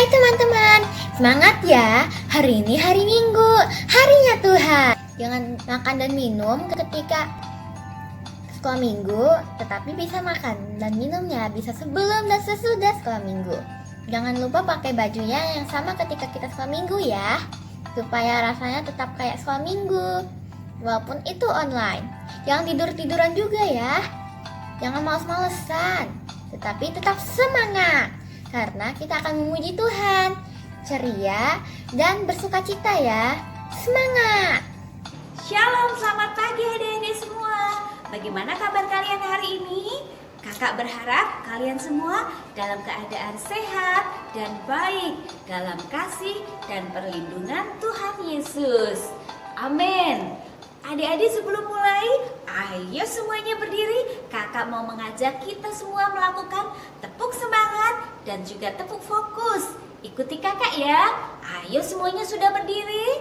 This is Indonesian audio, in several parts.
Hai teman-teman, semangat ya. Hari ini hari Minggu, harinya Tuhan. Jangan makan dan minum ketika sekolah minggu, tetapi bisa makan dan minumnya bisa sebelum dan sesudah sekolah minggu. Jangan lupa pakai bajunya yang sama ketika kita sekolah minggu ya, supaya rasanya tetap kayak sekolah minggu, walaupun itu online. Jangan tidur-tiduran juga ya. Jangan males-malesan, tetapi tetap semangat. Karena kita akan memuji Tuhan, ceria dan bersukacita ya. Semangat! Shalom, selamat pagi adik-adik semua. Bagaimana kabar kalian hari ini? Kakak berharap kalian semua dalam keadaan sehat dan baik, dalam kasih dan perlindungan Tuhan Yesus. Amin. Adik-adik, sebelum mulai, ayo semuanya berdiri. Kakak mau mengajak kita semua melakukan tepuk semangat dan juga tepuk fokus. Ikuti kakak ya. Ayo semuanya sudah berdiri?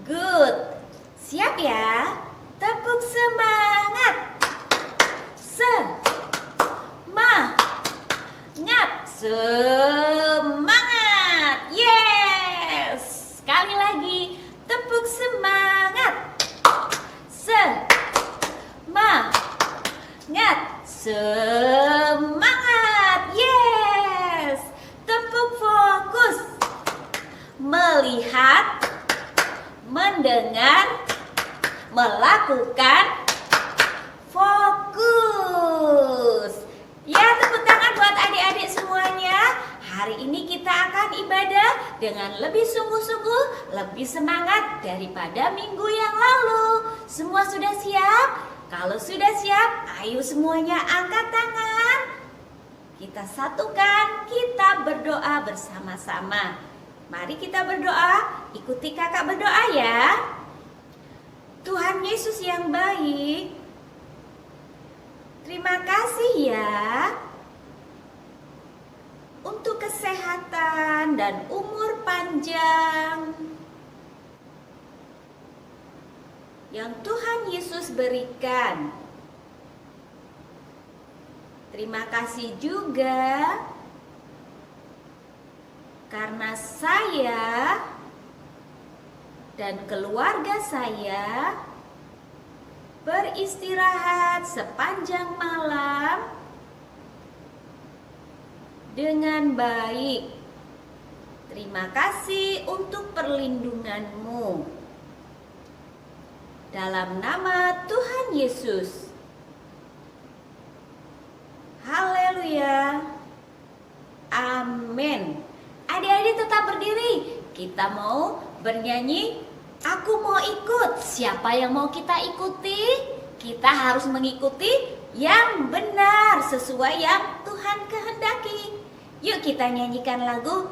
Good. Siap ya? Tepuk semangat. Semangat. Yes. Sekali lagi. Tepuk semangat. Semangat. Yes. Tepuk fokus. Melihat, mendengar, melakukan, fokus. Ya, tepuk tangan buat adik-adik semuanya. Hari ini kita akan ibadah dengan lebih sungguh-sungguh, lebih semangat daripada minggu yang lalu. Semua sudah siap? Kalau sudah siap, ayo semuanya angkat tangan. Kita satukan, kita berdoa bersama-sama. Mari kita berdoa, ikuti kakak berdoa ya. Tuhan Yesus yang baik, terima kasih ya untuk kesehatan dan umur panjang yang Tuhan Yesus berikan. Terima kasih juga karena saya dan keluarga saya beristirahat sepanjang malam dengan baik. Terima kasih untuk perlindungan-Mu. Dalam nama Tuhan Yesus. Haleluya. Amin. Adik-adik tetap berdiri. Kita mau bernyanyi, aku mau ikut. Siapa yang mau kita ikuti? Kita harus mengikuti yang benar sesuai yang Tuhan kehendaki. Yuk kita nyanyikan lagu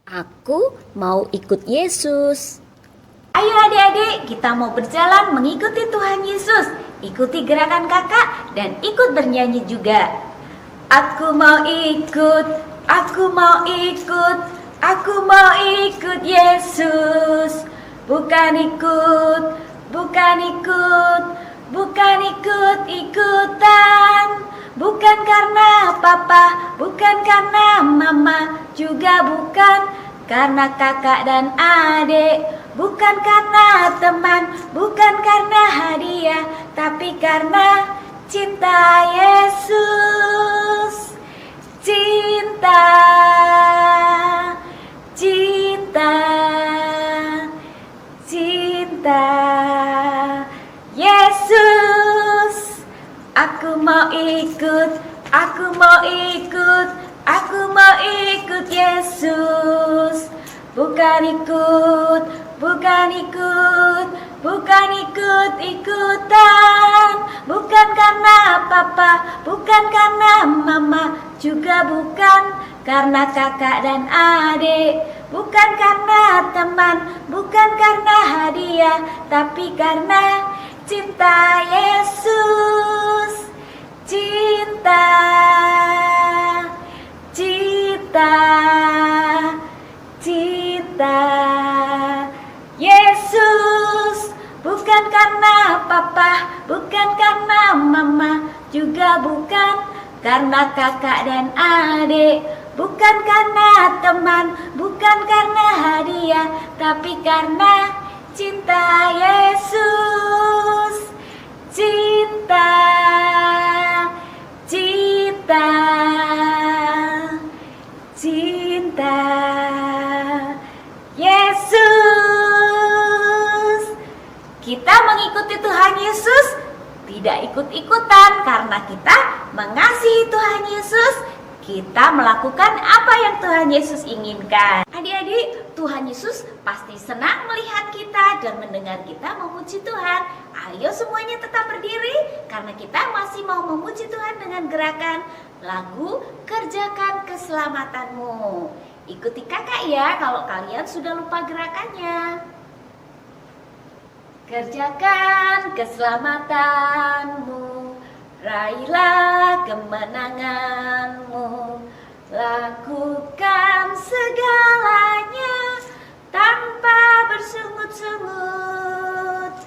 Aku Mau Ikut Yesus. Ayo adik-adik, kita mau berjalan mengikuti Tuhan Yesus. Ikuti gerakan kakak dan ikut bernyanyi juga. Aku mau ikut, aku mau ikut, aku mau ikut Yesus. Bukan ikut, bukan ikut, bukan ikut-ikutan. Bukan karena papa, bukan karena mama, juga bukan karena kakak dan adik. Bukan karena teman, bukan karena hadiah, tapi karena cinta Yesus. Cinta, cinta, cinta Yesus. Aku mau ikut, aku mau ikut, aku mau ikut Yesus. Bukan ikut, bukan ikut, bukan ikut-ikutan. Bukan karena papa, bukan karena mama, juga bukan karena kakak dan adik. Bukan karena teman, bukan karena hadiah, tapi karena cinta Yesus. Cinta, cinta, cinta Yesus. Bukan karena papa, bukan karena mama, juga bukan karena kakak dan adik. bukan karena teman, bukan karena hadiah, tapi karena cinta Yesus. Cinta, cinta, cinta Yesus. Kita mengikuti Tuhan Yesus tidak ikut-ikutan karena kita mengasihi Tuhan Yesus. Kita melakukan apa yang Tuhan Yesus inginkan. Adik-adik, Tuhan Yesus pasti senang melihat kita dan mendengar kita memuji Tuhan. Ayo semuanya tetap berdiri karena kita masih mau memuji Tuhan dengan gerakan lagu Kerjakan Keselamatanmu. Ikuti kakak ya kalau kalian sudah lupa gerakannya. Kerjakan keselamatanmu, raihlah kemenanganmu, lakukan segalanya tanpa bersungut-sungut.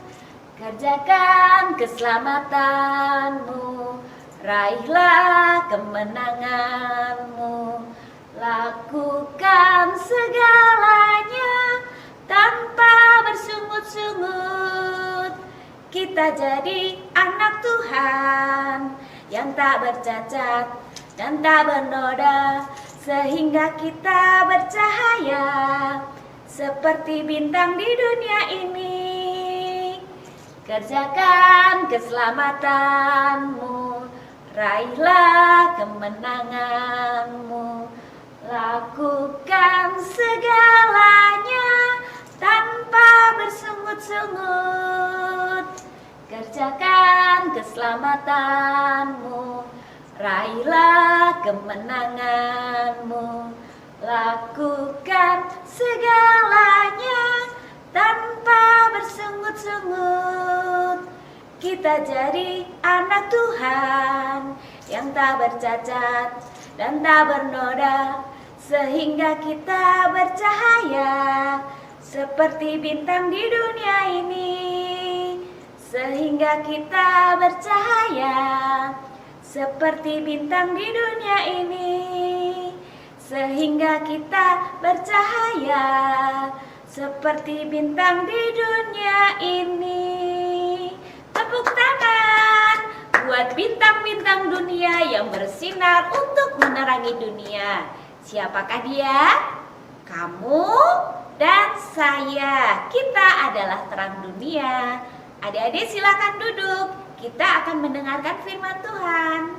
Kerjakan keselamatanmu, raihlah kemenanganmu, lakukan segalanya tanpa bersungut-sungut. Kita jadi anak Tuhan yang tak bercacat dan tak bernoda, sehingga kita bercahaya seperti bintang di dunia ini. Kerjakan keselamatanmu, raihlah kemenanganmu, lakukan segalanya tanpa bersungut-sungut. Kerjakan keselamatanmu, raihlah kemenanganmu, lakukan segalanya tanpa bersungut-sungut. Kita jadi anak Tuhan yang tak bercacat dan tak bernoda, sehingga kita bercahaya seperti bintang di dunia ini. Sehingga kita bercahaya seperti bintang di dunia ini. Sehingga kita bercahaya seperti bintang di dunia ini. Tepuk tangan buat bintang-bintang dunia yang bersinar untuk menerangi dunia. Siapakah dia? Kamu dan saya. Kita adalah terang dunia. Adik-adik silakan duduk. Kita akan mendengarkan firman Tuhan.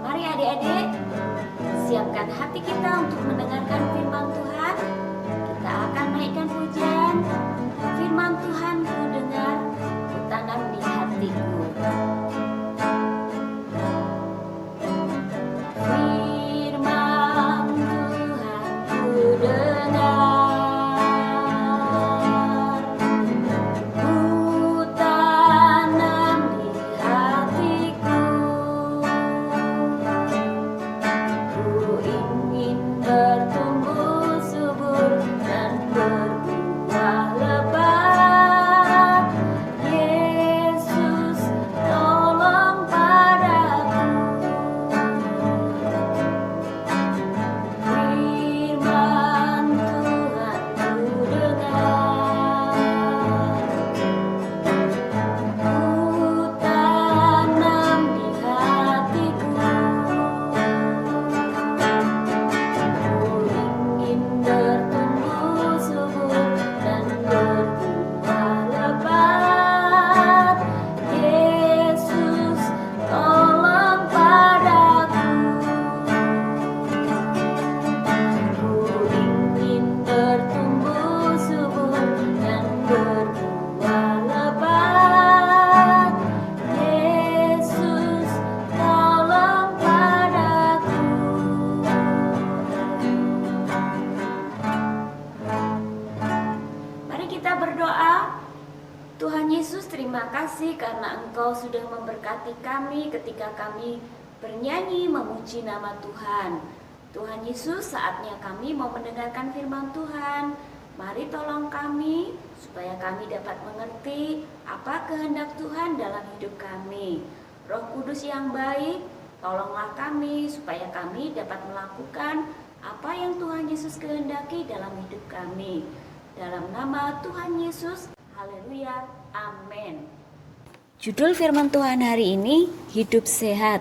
Mari adik-adik, siapkan hati kita untuk mendengarkan firman Tuhan. Kita akan naikkan pujian. Firman Tuhan ku dengar, ku tanam di hatiku. Firman Tuhan ku dengar. Tuhan Yesus, terima kasih karena Engkau sudah memberkati kami ketika kami bernyanyi memuji nama Tuhan. Tuhan Yesus, saatnya kami mau mendengarkan firman Tuhan. Mari tolong kami supaya kami dapat mengerti apa kehendak Tuhan dalam hidup kami. Roh Kudus yang baik, Tolonglah kami supaya kami dapat melakukan apa yang Tuhan Yesus kehendaki dalam hidup kami. Dalam nama Tuhan Yesus, haleluya, amin. Judul firman Tuhan hari ini, hidup sehat.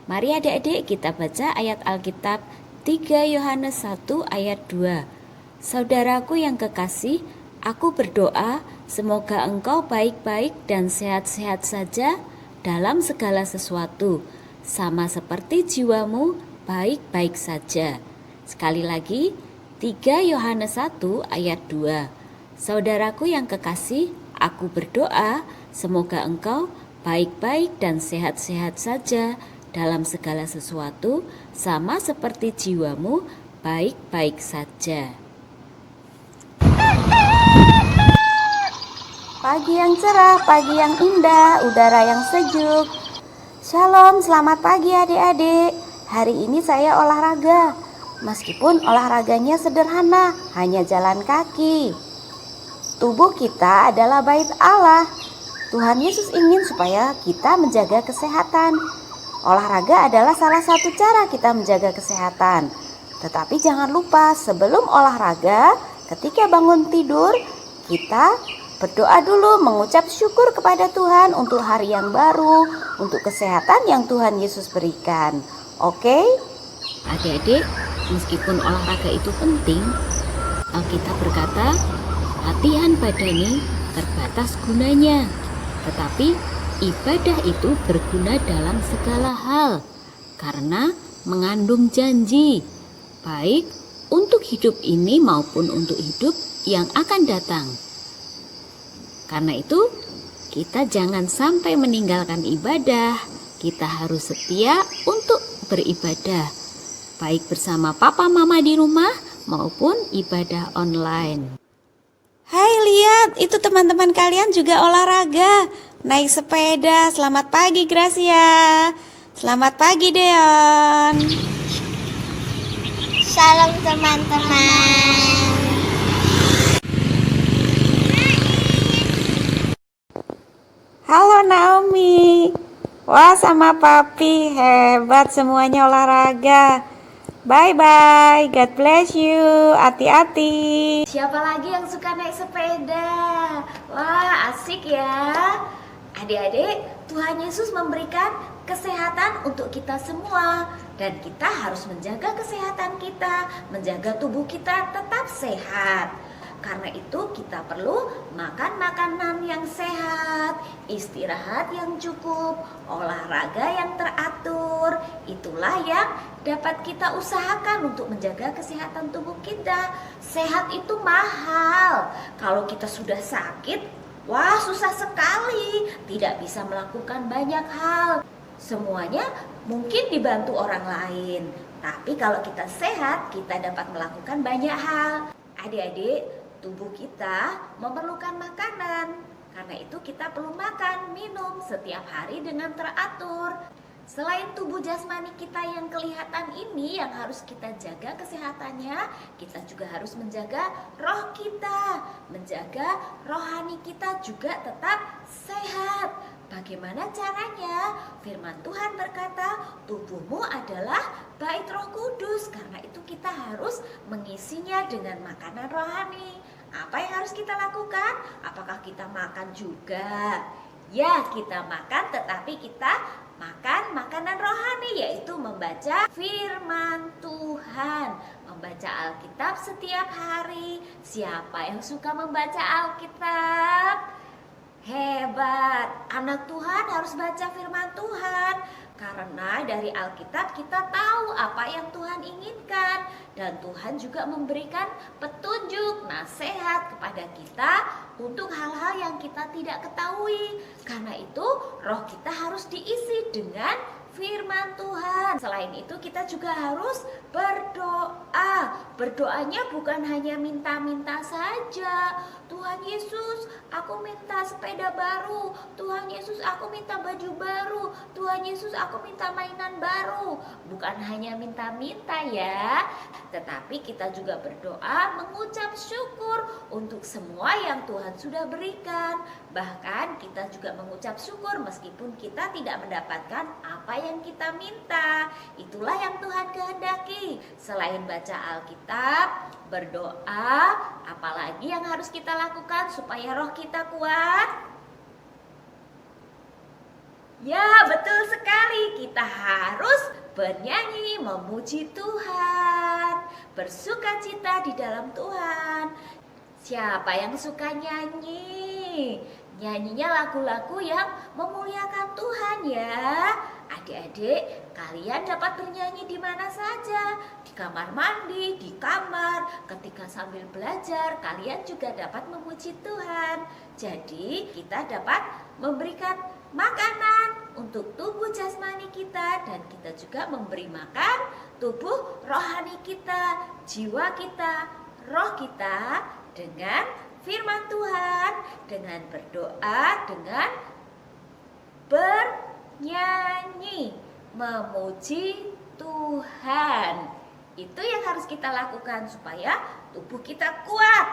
Mari adik-adik kita baca ayat Alkitab 3 Yohanes 1 ayat 2. Saudaraku yang kekasih, aku berdoa semoga engkau baik-baik dan sehat-sehat saja dalam segala sesuatu, sama seperti jiwamu baik-baik saja. Sekali lagi, 3 Yohanes 1 ayat 2. Saudaraku yang kekasih, aku berdoa semoga engkau baik-baik dan sehat-sehat saja dalam segala sesuatu, sama seperti jiwamu baik-baik saja. Pagi yang cerah, pagi yang indah, udara yang sejuk. Shalom, selamat pagi adik-adik. Hari ini saya olahraga. Meskipun olahraganya sederhana, hanya jalan kaki. Tubuh kita adalah bait Allah. Tuhan Yesus ingin supaya kita menjaga kesehatan. Olahraga adalah salah satu cara kita menjaga kesehatan. Tetapi jangan lupa sebelum olahraga, ketika bangun tidur, kita berdoa dulu, mengucap syukur kepada Tuhan untuk hari yang baru, untuk kesehatan yang Tuhan Yesus berikan. Oke? Adik-adik, meskipun olahraga itu penting, Alkitab berkata, latihan badani terbatas gunanya, tetapi ibadah itu berguna dalam segala hal, karena mengandung janji, baik untuk hidup ini maupun untuk hidup yang akan datang. Karena itu, kita jangan sampai meninggalkan ibadah. Kita harus setia untuk beribadah, baik bersama papa mama di rumah maupun ibadah online. Hai, lihat, itu teman-teman kalian juga olahraga, naik sepeda. Selamat pagi Gracia. Selamat pagi Deon. Shalom teman-teman. Halo Naomi. Wah, sama papi, hebat semuanya olahraga. Bye-bye, God bless you, hati-hati. Siapa lagi yang suka naik sepeda? Wah, asik ya. Adik-adik, Tuhan Yesus memberikan kesehatan untuk kita semua. Dan kita harus menjaga kesehatan kita, menjaga tubuh kita tetap sehat. Karena itu kita perlu makan makanan yang sehat, istirahat yang cukup, olahraga yang teratur. Itulah yang dapat kita usahakan untuk menjaga kesehatan tubuh kita. Sehat itu mahal. Kalau kita sudah sakit, wah susah sekali. Tidak bisa melakukan banyak hal. Semuanya mungkin dibantu orang lain. Tapi kalau kita sehat, kita dapat melakukan banyak hal. Adik-adik, tubuh kita memerlukan makanan. Karena itu kita perlu makan, minum setiap hari dengan teratur. Selain tubuh jasmani kita yang kelihatan ini yang harus kita jaga kesehatannya, kita juga harus menjaga roh kita, menjaga rohani kita juga tetap sehat. Bagaimana caranya? Firman Tuhan berkata, tubuhmu adalah bait Roh Kudus. Karena itu kita harus mengisinya dengan makanan rohani. Apa yang harus kita lakukan? Apakah kita makan juga? Ya, kita makan, tetapi kita makan makanan rohani, yaitu membaca firman Tuhan, membaca Alkitab setiap hari. Siapa yang suka membaca Alkitab? Hebat, anak Tuhan harus baca firman Tuhan. Karena dari Alkitab kita tahu apa yang Tuhan inginkan. Dan Tuhan juga memberikan petunjuk, nasihat kepada kita untuk hal-hal yang kita tidak ketahui. Karena itu roh kita harus diisi dengan firman Tuhan. Tuhan. Selain itu kita juga harus berdoa. Berdoanya bukan hanya minta-minta saja. Tuhan Yesus, aku minta sepeda baru. Tuhan Yesus, aku minta baju baru. Tuhan Yesus, aku minta mainan baru. Bukan hanya minta-minta ya, tetapi kita juga berdoa mengucap syukur untuk semua yang Tuhan sudah berikan. Bahkan kita juga mengucap syukur meskipun kita tidak mendapatkan apa yang kita minta. Itulah yang Tuhan kehendaki. Selain baca Alkitab, berdoa, apalagi yang harus kita lakukan supaya roh kita kuat? Ya, betul sekali. Kita harus bernyanyi, memuji Tuhan, bersukacita di dalam Tuhan. Siapa yang suka nyanyi? Nyanyinya lagu-lagu yang memuliakan Tuhan ya. Adik-adik, kalian dapat bernyanyi di mana saja. Di kamar mandi, di kamar, ketika sambil belajar, kalian juga dapat memuji Tuhan. Jadi, kita dapat memberikan makanan untuk tubuh jasmani kita, dan kita juga memberi makan tubuh rohani kita, jiwa kita, roh kita dengan firman Tuhan, dengan berdoa, dengan bernyanyi, memuji Tuhan. Itu yang harus kita lakukan supaya tubuh kita kuat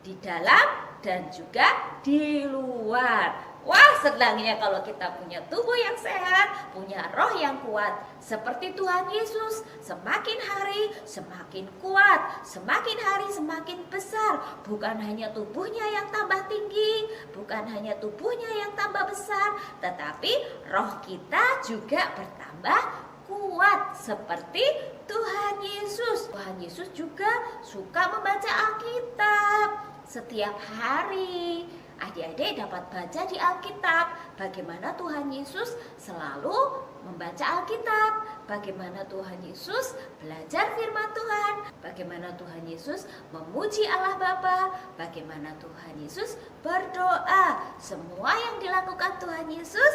di dalam dan juga di luar. Wah, senangnya kalau kita punya tubuh yang sehat, punya roh yang kuat. Seperti Tuhan Yesus, semakin hari semakin kuat, semakin hari semakin besar. Bukan hanya tubuhnya yang tambah tinggi, bukan hanya tubuhnya yang tambah besar, tetapi roh kita juga bertambah kuat seperti Tuhan Yesus. Tuhan Yesus juga suka membaca Alkitab setiap hari. Adik-adik dapat baca di Alkitab bagaimana Tuhan Yesus selalu membaca Alkitab, bagaimana Tuhan Yesus belajar firman Tuhan, bagaimana Tuhan Yesus memuji Allah Bapa, bagaimana Tuhan Yesus berdoa. Semua yang dilakukan Tuhan Yesus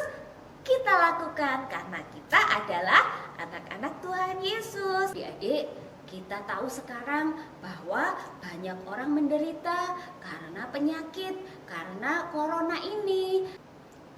kita lakukan karena kita adalah anak-anak Tuhan Yesus. Adik-adik, kita tahu sekarang bahwa banyak orang menderita karena penyakit, karena corona ini.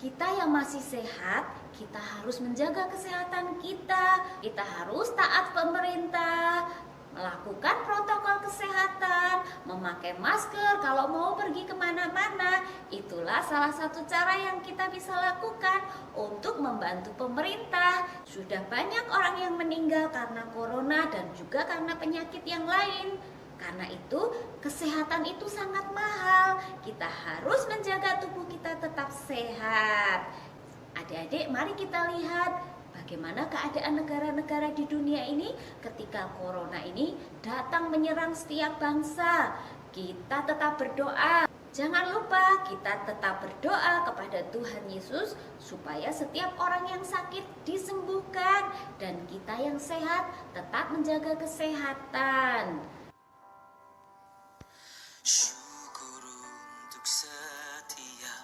Kita yang masih sehat, kita harus menjaga kesehatan kita. Kita harus taat pemerintah, melakukan protokol kesehatan, memakai masker kalau mau pergi kemana-mana. Itulah salah satu cara yang kita bisa lakukan untuk membantu pemerintah. Sudah banyak orang yang meninggal karena corona dan juga karena penyakit yang lain. Karena itu kesehatan itu sangat mahal. Kita harus menjaga tubuh kita tetap sehat. Adik-adik, mari kita lihat bagaimana keadaan negara-negara di dunia ini ketika corona ini datang menyerang setiap bangsa. Kita tetap berdoa. Jangan lupa kita tetap berdoa kepada Tuhan Yesus supaya setiap orang yang sakit disembuhkan dan kita yang sehat tetap menjaga kesehatan. Syukur untuk setiap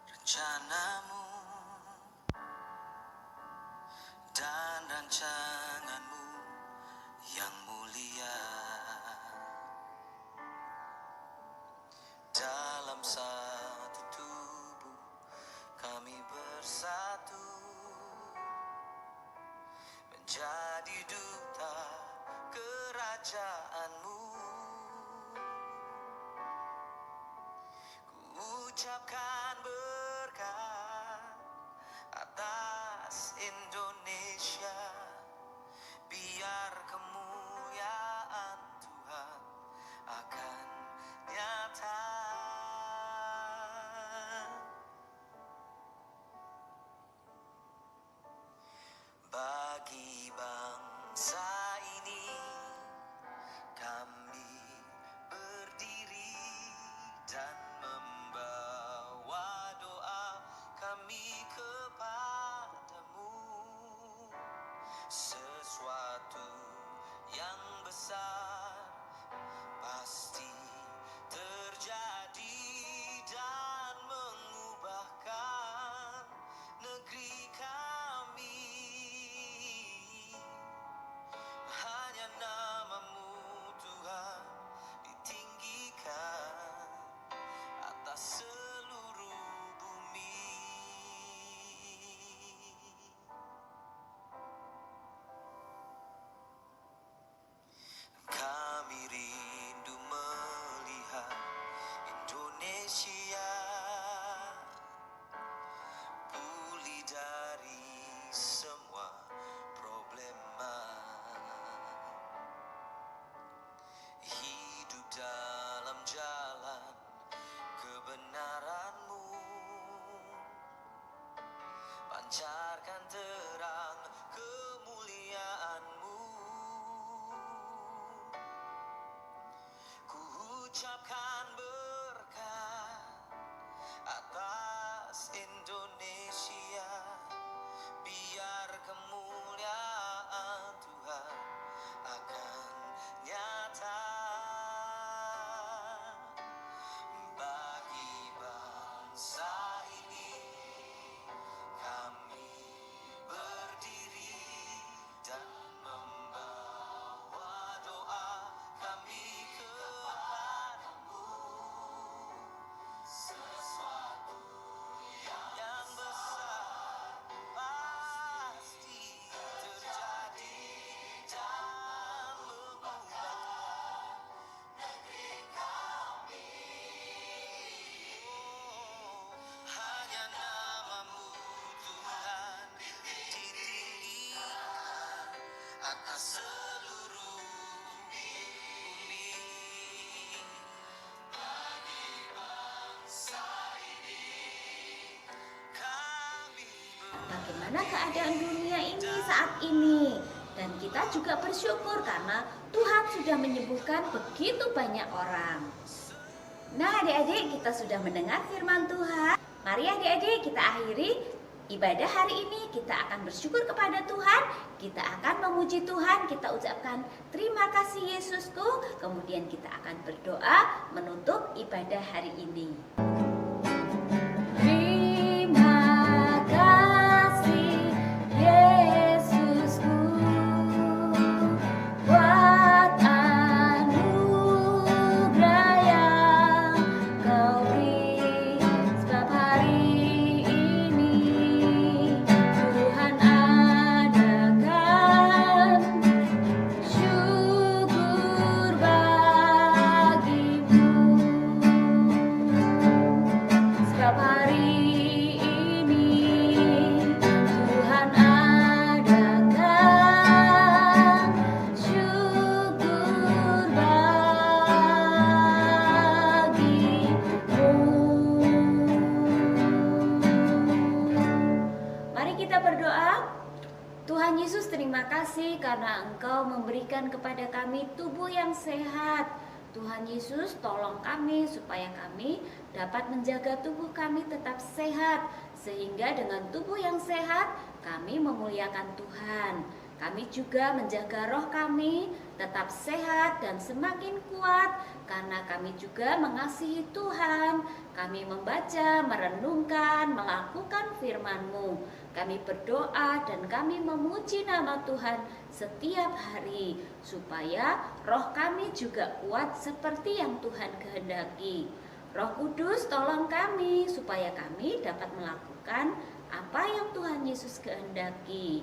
rencanamu dan rancanganmu yang mulia. Dalam satu tubuh kami bersatu menjadi duta kerajaanmu. Ku ucapkan berkat atas Indonesia, biar kemuliaan Tuhan akan nyata. Bagi bangsa ini kami berdiri dan membawa doa kami kepadamu. atas seluruh bumi. Bagi bangsa ini kami Bagaimana keadaan dunia ini saat ini? Dan kita juga bersyukur karena Tuhan sudah menyembuhkan begitu banyak orang. Nah, adik-adik, kita sudah mendengar firman Tuhan. Mari adik-adik kita akhiri ibadah hari ini. Kita akan bersyukur kepada Tuhan. Kita akan memuji Tuhan. Kita ucapkan terima kasih Yesusku. Kemudian kita akan berdoa menutup ibadah hari ini. Terima kasih Yesusku buat anugerah yang Kau beri, sebab hari ini Tuhan adakan syukur bagimu, sebab hari ini Tuhan adakan syukur bagimu. Mari kita berdoa. Tuhan Yesus, terima kasih karena Engkau memberikan kepada kami tubuh yang sehat. Tuhan Yesus, tolong kami supaya kami dapat menjaga tubuh kami tetap sehat, sehingga dengan tubuh yang sehat kami memuliakan Tuhan. Kami juga menjaga roh kami tetap sehat dan semakin kuat karena kami juga mengasihi Tuhan. Kami membaca, merenungkan, melakukan firman-Mu. Kami berdoa dan kami memuji nama Tuhan setiap hari supaya roh kami juga kuat seperti yang Tuhan kehendaki. Roh Kudus, tolong kami supaya kami dapat melakukan apa yang Tuhan Yesus kehendaki.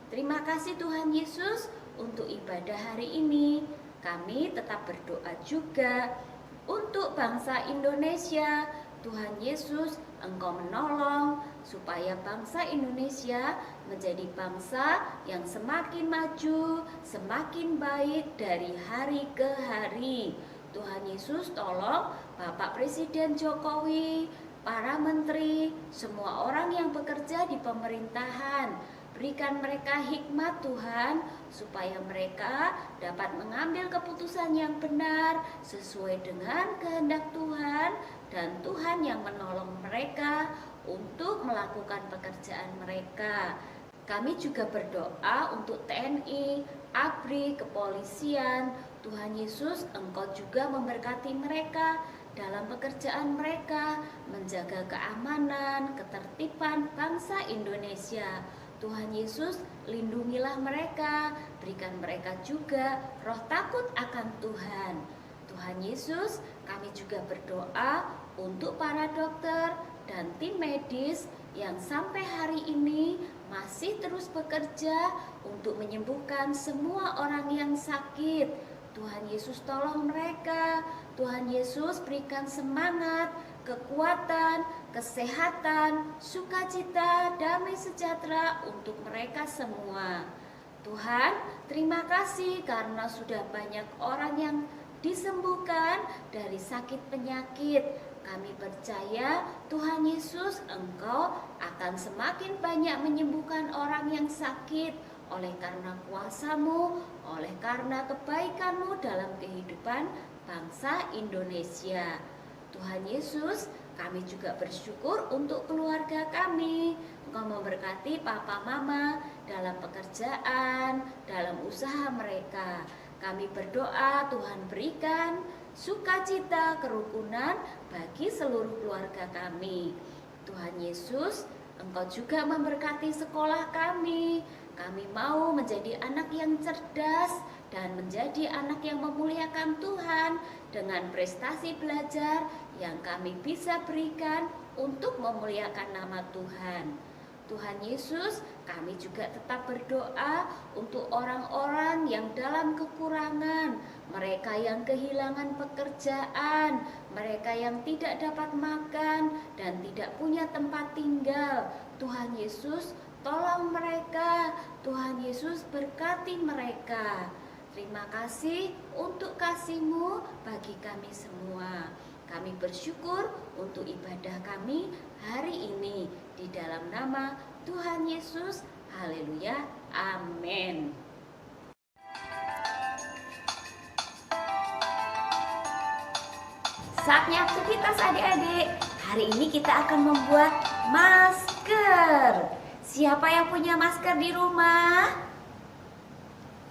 Terima kasih Tuhan Yesus untuk ibadah hari ini. Kami tetap berdoa juga untuk bangsa Indonesia. Tuhan Yesus, Engkau menolong supaya bangsa Indonesia menjadi bangsa yang semakin maju, semakin baik dari hari ke hari. Tuhan Yesus, tolong Bapak Presiden Jokowi, para menteri, semua orang yang bekerja di pemerintahan. Berikan mereka hikmat Tuhan, supaya mereka dapat mengambil keputusan yang benar sesuai dengan kehendak Tuhan, dan Tuhan yang menolong mereka untuk melakukan pekerjaan mereka. Kami juga berdoa untuk TNI, ABRI, kepolisian. Tuhan Yesus, Engkau juga memberkati mereka dalam pekerjaan mereka, menjaga keamanan, ketertiban bangsa Indonesia. Tuhan Yesus, lindungilah mereka, berikan mereka juga roh takut akan Tuhan. Tuhan Yesus, kami juga berdoa untuk para dokter dan tim medis yang sampai hari ini masih terus bekerja untuk menyembuhkan semua orang yang sakit. Tuhan Yesus, tolong mereka. Tuhan Yesus, berikan semangat, kekuatan, kesehatan, sukacita, damai sejahtera untuk mereka semua. Tuhan, terima kasih karena sudah banyak orang yang disembuhkan dari sakit penyakit. Kami percaya Tuhan Yesus, Engkau akan semakin banyak menyembuhkan orang yang sakit oleh karena kuasa-Mu, oleh karena kebaikan-Mu dalam kehidupan bangsa Indonesia. Tuhan Yesus, kami juga bersyukur untuk keluarga kami. Engkau memberkati papa mama dalam pekerjaan, dalam usaha mereka. Kami berdoa Tuhan berikan sukacita, kerukunan bagi seluruh keluarga kami. Tuhan Yesus, Engkau juga memberkati sekolah kami. Kami mau menjadi anak yang cerdas dan menjadi anak yang memuliakan Tuhan dengan prestasi belajar yang kami bisa berikan untuk memuliakan nama Tuhan. Tuhan Yesus, kami juga tetap berdoa untuk orang-orang yang dalam kekurangan, mereka yang kehilangan pekerjaan, mereka yang tidak dapat makan dan tidak punya tempat tinggal. Tuhan Yesus, Tolong mereka, Tuhan Yesus berkati mereka. Terima kasih untuk kasih-Mu bagi kami semua. Kami bersyukur untuk ibadah kami hari ini di dalam nama Tuhan Yesus. Haleluya, amin. Saatnya aktivitas adik-adik. Hari ini kita akan membuat masker. Siapa yang punya masker di rumah?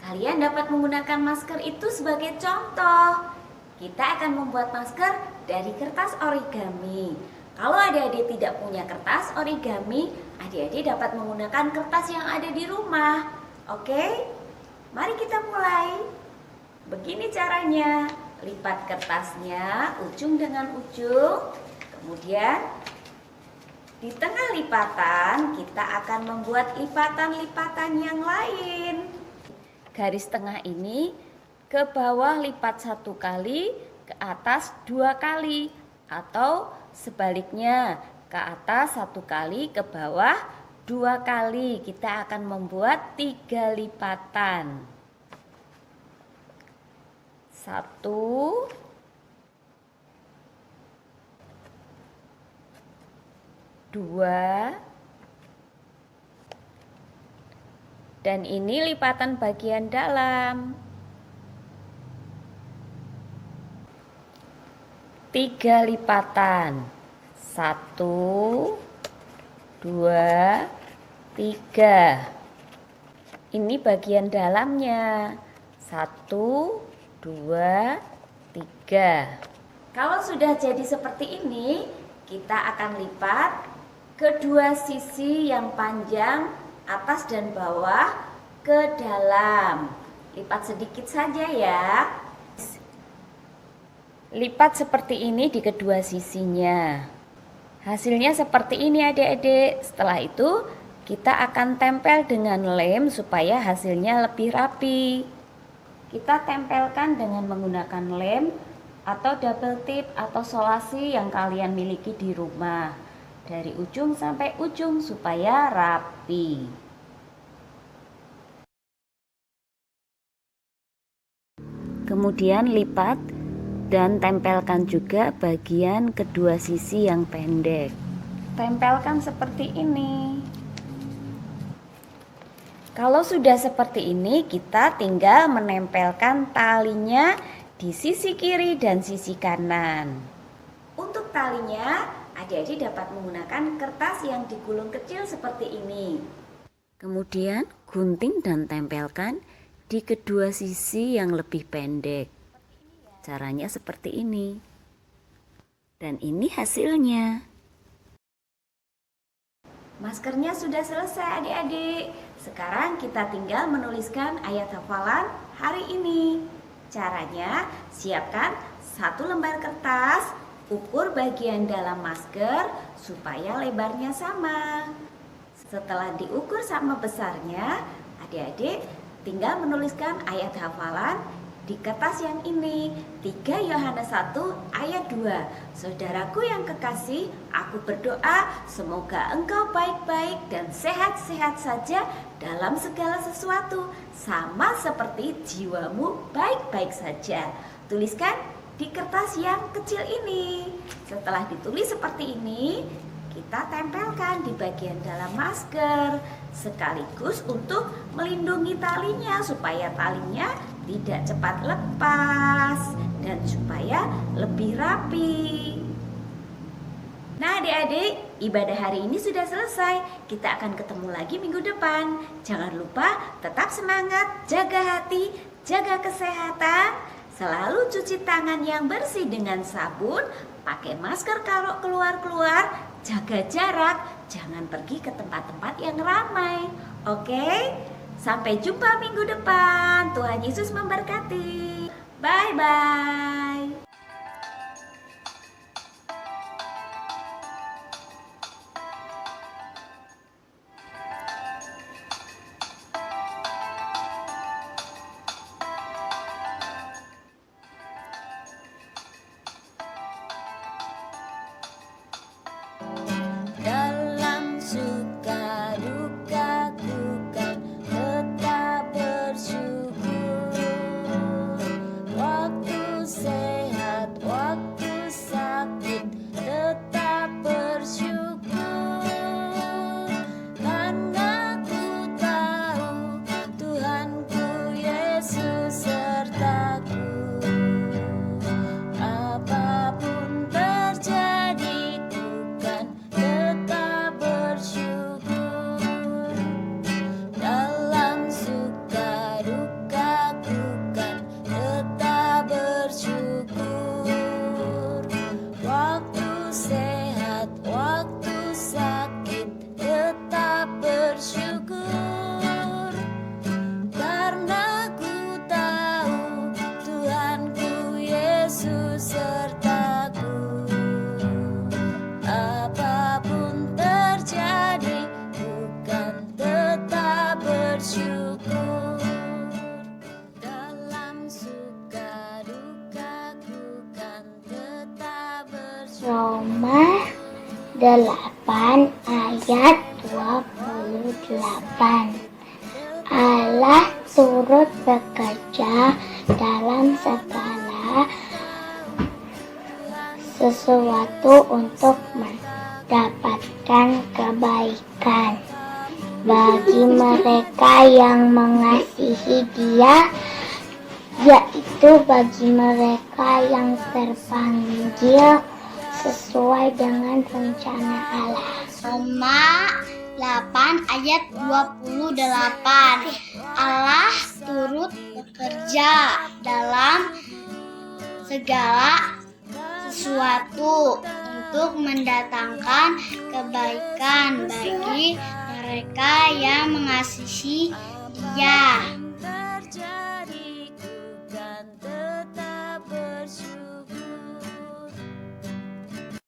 Kalian dapat menggunakan masker itu sebagai contoh. Kita akan membuat masker dari kertas origami. Kalau adik-adik tidak punya kertas origami, adik-adik dapat menggunakan kertas yang ada di rumah. Oke? Mari kita mulai. Begini caranya. Lipat kertasnya ujung dengan ujung. Kemudian di tengah lipatan kita akan membuat lipatan-lipatan yang lain. Garis tengah ini ke bawah lipat 1 kali, ke atas 2 kali, atau sebaliknya ke atas 1 kali, ke bawah 2 kali. Kita akan membuat 3 lipatan. 1, 2, dan ini lipatan bagian dalam. 3 lipatan. 1, 2, 3. Ini bagian dalamnya. 1, 2, 3. Kalau sudah jadi seperti ini, kita akan lipat kedua sisi yang panjang atas dan bawah ke dalam. Lipat sedikit saja ya. Lipat seperti ini di kedua sisinya. Hasilnya seperti ini adik-adik. Setelah itu kita akan tempel dengan lem supaya hasilnya lebih rapi. Kita tempelkan dengan menggunakan lem atau double tip atau solasi yang kalian miliki di rumah. Dari ujung sampai ujung supaya rapi. Kemudian lipat dan tempelkan juga bagian kedua sisi yang pendek. Tempelkan seperti ini. Kalau sudah seperti ini, kita tinggal menempelkan talinya di sisi kiri dan sisi kanan. Untuk talinya, adik-adik dapat menggunakan kertas yang digulung kecil seperti ini. Kemudian gunting dan tempelkan di kedua sisi yang lebih pendek. Caranya seperti ini. Dan ini hasilnya. Maskernya sudah selesai adik-adik. Sekarang kita tinggal menuliskan ayat hafalan hari ini. Caranya, siapkan 1 lembar kertas, ukur bagian dalam masker supaya lebarnya sama. Setelah diukur sama besarnya, adik-adik tinggal menuliskan ayat hafalan di kertas yang ini. 3 Yohanes 1 ayat 2. Saudaraku yang kekasih, aku berdoa semoga engkau baik-baik dan sehat-sehat saja dalam segala sesuatu, sama seperti jiwamu baik-baik saja. Tuliskan di kertas yang kecil ini. Setelah ditulis seperti ini, kita tempelkan di bagian dalam masker, sekaligus untuk melindungi talinya supaya talinya tidak cepat lepas dan supaya lebih rapi. Nah adik-adik, ibadah hari ini sudah selesai. Kita akan ketemu lagi minggu depan. Jangan lupa tetap semangat, jaga hati, jaga kesehatan. Selalu cuci tangan yang bersih dengan sabun, pakai masker kalau keluar-keluar, jaga jarak, jangan pergi ke tempat-tempat yang ramai. Oke? Sampai jumpa minggu depan. Tuhan Yesus memberkati. Bye-bye. Dalam suka duka 8 ayat 28. Allah turut bekerja dalam segala sesuatu untuk mendapatkan kebaikan bagi mereka yang mengasihi Dia, yaitu bagi mereka yang terpanggil sesuai dengan rencana Allah. Roma 8 ayat 28. Allah turut bekerja dalam segala sesuatu untuk mendatangkan kebaikan bagi mereka yang mengasihi Dia.